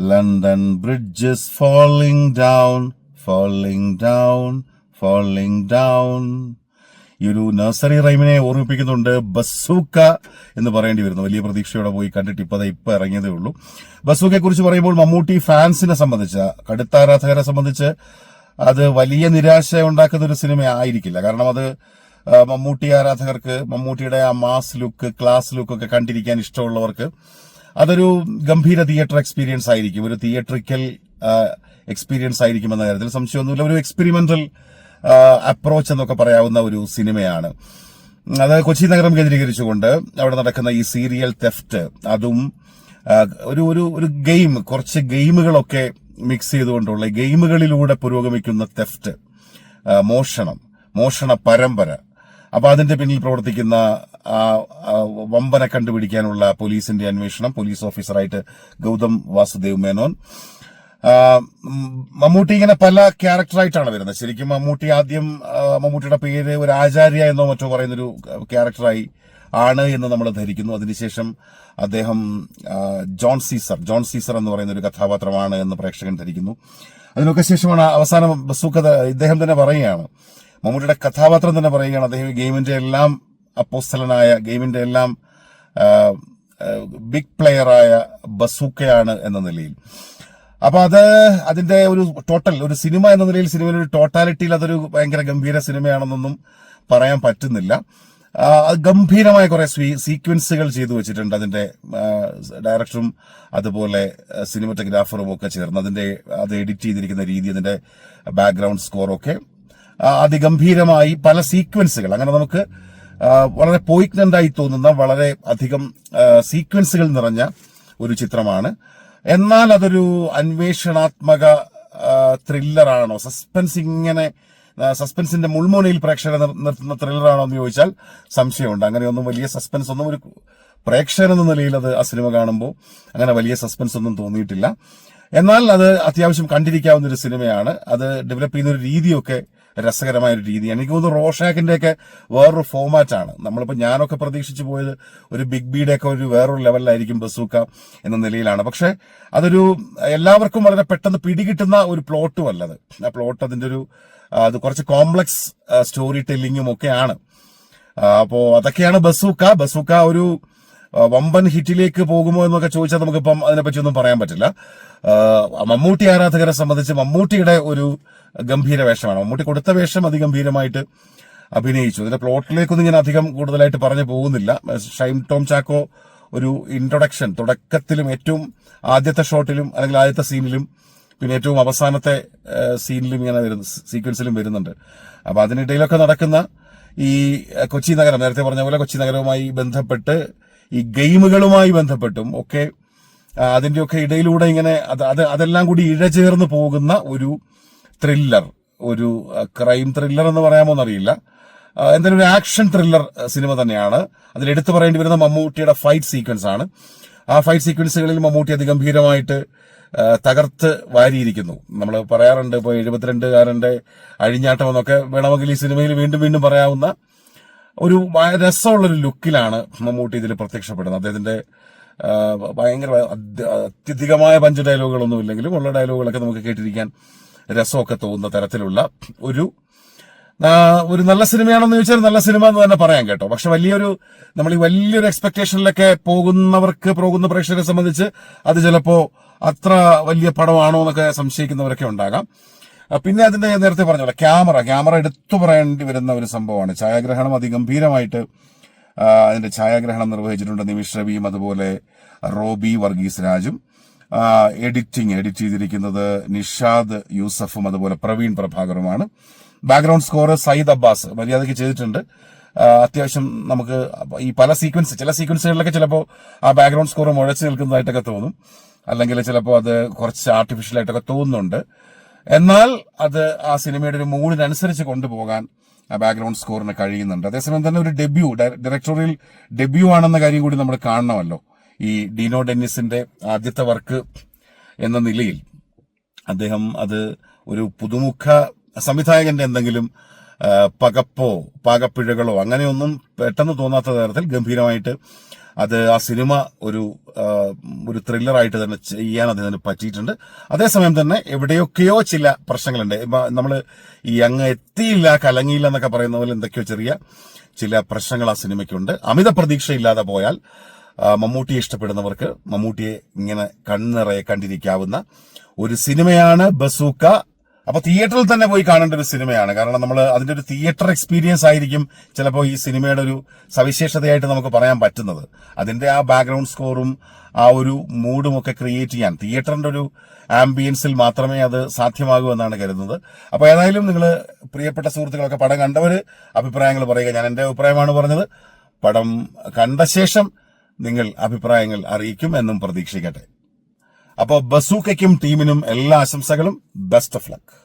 London Bridge is falling down, falling down, falling down. ഈ ഒരു nursery റൈമിനെ ഓർമ്മിപ്പിക്കുന്നുണ്ട്. Bazooka എന്ന് പറയേണ്ടി വരുന്നു. വലിയ പ്രതീക്ഷയോടെ പോയി കണ്ടിട്ട് ഇപ്പൊ ഇറങ്ങിയതേ ഉള്ളൂ. ബസൂക്കയെ കുറിച്ച് പറയുമ്പോൾ മമ്മൂട്ടി ഫാൻസിനെ സംബന്ധിച്ച്, കടുത്ത ആരാധകരെ സംബന്ധിച്ച് അത് വലിയ നിരാശ ഉണ്ടാക്കുന്ന ഒരു സിനിമ ആയിരിക്കില്ല. കാരണം അത് മമ്മൂട്ടി ആരാധകർക്ക്, മമ്മൂട്ടിയുടെ ആ മാസ് ലുക്ക്, ക്ലാസ് ലുക്ക് ഒക്കെ കണ്ടിരിക്കാൻ ഇഷ്ടമുള്ളവർക്ക് അതൊരു ഗംഭീര തിയേറ്റർ എക്സ്പീരിയൻസ് ആയിരിക്കും, ഒരു തിയേറ്ററിക്കൽ എക്സ്പീരിയൻസ് ആയിരിക്കുമെന്ന കാര്യത്തിൽ സംശയമൊന്നുമില്ല. ഒരു എക്സ്പെരിമെന്റൽ അപ്രോച്ച് എന്നൊക്കെ പറയാവുന്ന ഒരു സിനിമയാണ് അത്. കൊച്ചി നഗരം കേന്ദ്രീകരിച്ചുകൊണ്ട് അവിടെ നടക്കുന്ന ഈ സീരിയൽ തെഫ്റ്റ്, അതും ഒരു ഗെയിം, കുറച്ച് ഗെയിമുകളൊക്കെ മിക്സ് ചെയ്തുകൊണ്ടുള്ള ഗെയിമുകളിലൂടെ പുരോഗമിക്കുന്ന തെഫ്റ്റ്, മോഷണ പരമ്പര. അപ്പൊ അതിന്റെ പിന്നിൽ പ്രവർത്തിക്കുന്ന വമ്പനെ കണ്ടുപിടിക്കാനുള്ള പോലീസിന്റെ അന്വേഷണം, പോലീസ് ഓഫീസറായിട്ട് ഗൗതം വാസുദേവ് മേനോൻ. മമ്മൂട്ടി ഇങ്ങനെ പല ക്യാരക്ടറായിട്ടാണ് വരുന്നത്. ശരിക്കും മമ്മൂട്ടി ആദ്യം മമ്മൂട്ടിയുടെ പേര് ഒരു ആചാര്യ എന്നോ മറ്റോ പറയുന്നൊരു ക്യാരക്ടറായി ആണ് എന്ന് നമ്മൾ ധരിക്കുന്നു. അതിനുശേഷം അദ്ദേഹം ജോൺ സീസർ എന്ന് പറയുന്ന ഒരു കഥാപാത്രമാണ് എന്ന് പ്രേക്ഷകൻ ധരിക്കുന്നു. അതിനൊക്കെ ശേഷമാണ് അവസാനം ബസൂക്ക ഇദ്ദേഹം തന്നെ പറയുകയാണ്, മമ്മൂട്ടിയുടെ കഥാപാത്രം തന്നെ പറയുകയാണ്, അദ്ദേഹം ഗെയിമിന്റെ എല്ലാം അപ്പോസ്തലനായ, ഗെയിമിന്റെ എല്ലാം ബിഗ് പ്ലെയറായ ബസൂക്കയാണ് എന്ന നിലയിൽ. അപ്പൊ അതിന്റെ ഒരു സിനിമ എന്ന നിലയിൽ, സിനിമയുടെ ഒരു ടോട്ടാലിറ്റിയിൽ അതൊരു ഭയങ്കര ഗംഭീര സിനിമയാണെന്നൊന്നും പറയാൻ പറ്റുന്നില്ല. ഗംഭീരമായ കുറെ സീക്വൻസുകൾ ചെയ്തു വെച്ചിട്ടുണ്ട് അതിന്റെ ഡയറക്ടറും അതുപോലെ സിനിമറ്റോഗ്രാഫറും ഒക്കെ ചേർന്ന്. അത് എഡിറ്റ് ചെയ്തിരിക്കുന്ന രീതി, അതിന്റെ ബാക്ക്ഗ്രൗണ്ട് സ്കോറൊക്കെ അതിഗംഭീരമായി പല സീക്വൻസുകൾ, അങ്ങനെ നമുക്ക് വളരെ പോയിഗ്നന്റായി തോന്നുന്ന വളരെ അധികം സീക്വൻസുകൾ നിറഞ്ഞ ഒരു ചിത്രമാണ്. എന്നാൽ അതൊരു അന്വേഷണാത്മക ത്രില്ലറാണോ, സസ്പെൻസിന്റെ മുൾമുനയിൽ പ്രേക്ഷകരെ നിർത്തുന്ന ത്രില്ലറാണോ എന്ന് ചോദിച്ചാൽ സംശയമുണ്ട്. അങ്ങനെയൊന്നും വലിയ സസ്പെൻസ് ഒന്നും ഒരു പ്രേക്ഷകൻ എന്ന നിലയിൽ ആ സിനിമ കാണുമ്പോൾ അങ്ങനെ വലിയ സസ്പെൻസ് ഒന്നും തോന്നിയിട്ടില്ല. എന്നാൽ അത് അത്യാവശ്യം കണ്ടിരിക്കാവുന്ന ഒരു സിനിമയാണ്. അത് ഡെവലപ്പ് ചെയ്യുന്ന ഒരു രീതിയൊക്കെ രസകരമായ ഒരു രീതിയാണ്. എനിക്ക് തോന്നുന്നു റോഷാക്കിന്റെ ഒക്കെ വേറൊരു ഫോമാറ്റാണ്. നമ്മളിപ്പോ ഞാനൊക്കെ പ്രതീക്ഷിച്ചു പോയത് ഒരു ബിഗ് ബിയുടെ ഒക്കെ ഒരു വേറൊരു ലെവലിലായിരിക്കും ബസൂക്ക എന്ന നിലയിലാണ്. പക്ഷെ അതൊരു എല്ലാവർക്കും വളരെ പെട്ടെന്ന് പിടികിട്ടുന്ന ഒരു പ്ലോട്ടും അല്ലത്. ആ പ്ലോട്ട് അത് കുറച്ച് കോംപ്ലക്സ് സ്റ്റോറി ടെല്ലിങ്ങും ഒക്കെയാണ്. അപ്പോ അതൊക്കെയാണ് ബസൂക്ക ഒരു വമ്പൻ ഹിറ്റിലേക്ക് പോകുമോ എന്നൊക്കെ ചോദിച്ചാൽ നമുക്കിപ്പം അതിനെപ്പറ്റിയൊന്നും പറയാൻ പറ്റില്ല. മമ്മൂട്ടി ആരാധകരെ സംബന്ധിച്ച് മമ്മൂട്ടിയുടെ ഒരു ഗംഭീര വേഷമാണ്. മമ്മൂട്ടി കൊടുത്ത വേഷം അതിഗംഭീരമായിട്ട് അഭിനയിച്ചു. അതിന്റെ പ്ലോട്ടിലേക്കൊന്നും ഞാൻ അധികം കൂടുതലായിട്ട് പറഞ്ഞു പോകുന്നില്ല. ഷൈൻ ടോം ചാക്കോ ഒരു ഇൻട്രൊഡക്ഷൻ തുടക്കത്തിലും ഏറ്റവും ആദ്യത്തെ ഷോട്ടിലും അല്ലെങ്കിൽ ആദ്യത്തെ സീനിലും പിന്നെ ഏറ്റവും അവസാനത്തെ സീനിലും ഇങ്ങനെ സീക്വൻസിലും വരുന്നുണ്ട്. അപ്പൊ അതിനിടയിലൊക്കെ നടക്കുന്ന ഈ കൊച്ചി നഗരം, നേരത്തെ പറഞ്ഞ പോലെ കൊച്ചി നഗരവുമായി ബന്ധപ്പെട്ട് ഈ ഗെയിമുകളുമായി ബന്ധപ്പെട്ടും ഒക്കെ അതിന്റെയൊക്കെ ഇടയിലൂടെ ഇങ്ങനെ അതെല്ലാം കൂടി ഇഴചേർന്ന് പോകുന്ന ഒരു ത്രില്ലർ, ഒരു ക്രൈം ത്രില്ലർ എന്ന് പറയാമോ എന്നറിയില്ല, എന്തായാലും ഒരു ആക്ഷൻ ത്രില്ലർ സിനിമ തന്നെയാണ്. അതിൽ എടുത്തു പറയേണ്ടി വരുന്ന മമ്മൂട്ടിയുടെ ഫൈറ്റ് സീക്വൻസ് ആണ്. ആ ഫൈറ്റ് സീക്വൻസുകളിൽ മമ്മൂട്ടി അതിഗംഭീരമായിട്ട് തകർത്ത് വാരിയിരിക്കുന്നു. നമ്മൾ പറയാറുണ്ട് ഇപ്പോൾ 72-കാരന്റെ അഴിഞ്ഞാട്ടം എന്നൊക്കെ വേണമെങ്കിൽ ഈ സിനിമയിൽ വീണ്ടും വീണ്ടും പറയാവുന്ന ഒരു രസമുള്ളൊരു ലുക്കിലാണ് മമ്മൂട്ടി ഇതിൽ പ്രത്യക്ഷപ്പെടുന്നത്. അദ്ദേഹത്തിന്റെ ഭയങ്കര അത്യധികമായ പഞ്ച് ഡയലോഗുകളൊന്നും ഇല്ലെങ്കിലും ഉള്ള ഡയലോഗുകളൊക്കെ നമുക്ക് കേട്ടിരിക്കാൻ രസമൊക്കെ തോന്നുന്ന തരത്തിലുള്ള ഒരു നല്ല സിനിമയാണെന്ന് ചോദിച്ചാൽ നല്ല സിനിമ എന്ന് തന്നെ പറയാം കേട്ടോ. പക്ഷെ നമ്മൾ ഈ വലിയൊരു എക്സ്പെക്ടേഷനിലൊക്കെ പോകുന്ന പ്രേക്ഷകരെ സംബന്ധിച്ച് അത് ചിലപ്പോ അത്ര വലിയ പടമാണോ എന്നൊക്കെ സംശയിക്കുന്നവരൊക്കെ ഉണ്ടാകാം. പിന്നെ അതിന്റെ നേരത്തെ പറഞ്ഞ ക്യാമറ എടുത്തു പറയേണ്ടി വരുന്ന ഒരു സംഭവമാണ്. ഛായാഗ്രഹണം അതിഗംഭീരമായിട്ട് അതിന്റെ ഛായാഗ്രഹണം നിർവഹിച്ചിട്ടുണ്ട് നിമിഷ് രവിയും അതുപോലെ റോബി വർഗീസ് രാജും. എഡിറ്റ് ചെയ്തിരിക്കുന്നത് നിഷാദ് യൂസഫും അതുപോലെ പ്രവീൺ പ്രഭാകറുമാണ്. ബാക്ക്ഗ്രൗണ്ട് സ്കോർ സയ്യിദ് അബ്ബാസ് മര്യാദയ്ക്ക് ചെയ്തിട്ടുണ്ട്. അത്യാവശ്യം നമുക്ക് ഈ ചില സീക്വൻസുകളിലൊക്കെ ചിലപ്പോൾ ആ ബാക്ക്ഗ്രൗണ്ട് സ്കോർ മുഴച്ചു നിൽക്കുന്നതായിട്ടൊക്കെ തോന്നും, അല്ലെങ്കിൽ ചിലപ്പോൾ അത് കുറച്ച് ആർട്ടിഫിഷ്യൽ ആയിട്ടൊക്കെ തോന്നുന്നുണ്ട്. എന്നാൽ അത് ആ സിനിമയുടെ ഒരു മൂഡിനനുസരിച്ച് കൊണ്ടുപോകാൻ ആ ബാക്ക്ഗ്രൗണ്ട് സ്കോറിന് കഴിയുന്നുണ്ട്. അതേസമയം തന്നെ ഒരു ഡയറക്ടോറിയൽ ഡെബ്യൂ ആണെന്ന കാര്യം കൂടി നമ്മൾ കാണണമല്ലോ. ഈ ഡീനോ ഡെന്നിസിന്റെ ആദ്യത്തെ വർക്ക് എന്ന നിലയിൽ അദ്ദേഹം അത് ഒരു പുതുമുഖ സംവിധായകന്റെ എന്തെങ്കിലും പാകപ്പിഴകളോ അങ്ങനെയൊന്നും പെട്ടെന്ന് തോന്നാത്ത തരത്തിൽ ഗംഭീരമായിട്ട് അത് ആ സിനിമ ഒരു ത്രില്ലറായിട്ട് തന്നെ ചെയ്യാൻ അതിന് പറ്റിയിട്ടുണ്ട്. അതേസമയം തന്നെ എവിടെയൊക്കെയോ ചില പ്രശ്നങ്ങളുണ്ട്. നമ്മൾ ഈ അങ്ങ് എത്തിയില്ല കലങ്ങിയില്ല എന്നൊക്കെ പറയുന്ന പോലെ എന്തൊക്കെയോ ചില പ്രശ്നങ്ങൾ ആ സിനിമയ്ക്കുണ്ട്. അമിത പ്രതീക്ഷയില്ലാതെ പോയാൽ മമ്മൂട്ടിയെ ഇഷ്ടപ്പെടുന്നവർക്ക് മമ്മൂട്ടിയെ ഇങ്ങനെ കണ്ണിറയെ കണ്ടിരിക്കാവുന്ന ഒരു സിനിമയാണ് ബസൂക്ക. അപ്പൊ തിയേറ്ററിൽ തന്നെ പോയി കാണേണ്ട ഒരു സിനിമയാണ്. കാരണം നമ്മൾ അതിന്റെ ഒരു തിയേറ്റർ എക്സ്പീരിയൻസ് ആയിരിക്കും ചിലപ്പോൾ ഈ സിനിമയുടെ ഒരു സവിശേഷതയായിട്ട് നമുക്ക് പറയാൻ പറ്റുന്നത്. അതിന്റെ ആ ബാക്ക്ഗ്രൗണ്ട് സ്കോറും ആ ഒരു മൂഡും ഒക്കെ ക്രിയേറ്റ് ചെയ്യാൻ തിയേറ്ററിന്റെ ഒരു ആംബിയൻസിൽ മാത്രമേ അത് സാധ്യമാകൂ എന്നാണ് കരുതുന്നത്. അപ്പൊ ഏതായാലും നിങ്ങൾ പ്രിയപ്പെട്ട സുഹൃത്തുക്കളൊക്കെ പടം കണ്ടവര് അഭിപ്രായങ്ങൾ പറയുക. ഞാൻ എന്റെ അഭിപ്രായമാണ് പറഞ്ഞത്. പടം കണ്ട ശേഷം നിങ്ങൾ അഭിപ്രായങ്ങൾ അറിയിക്കും എന്നും പ്രതീക്ഷിക്കട്ടെ. അപ്പോൾ ബസൂക്കയ്ക്കും ടീമിനും എല്ലാ ആശംസകളും. Best of luck.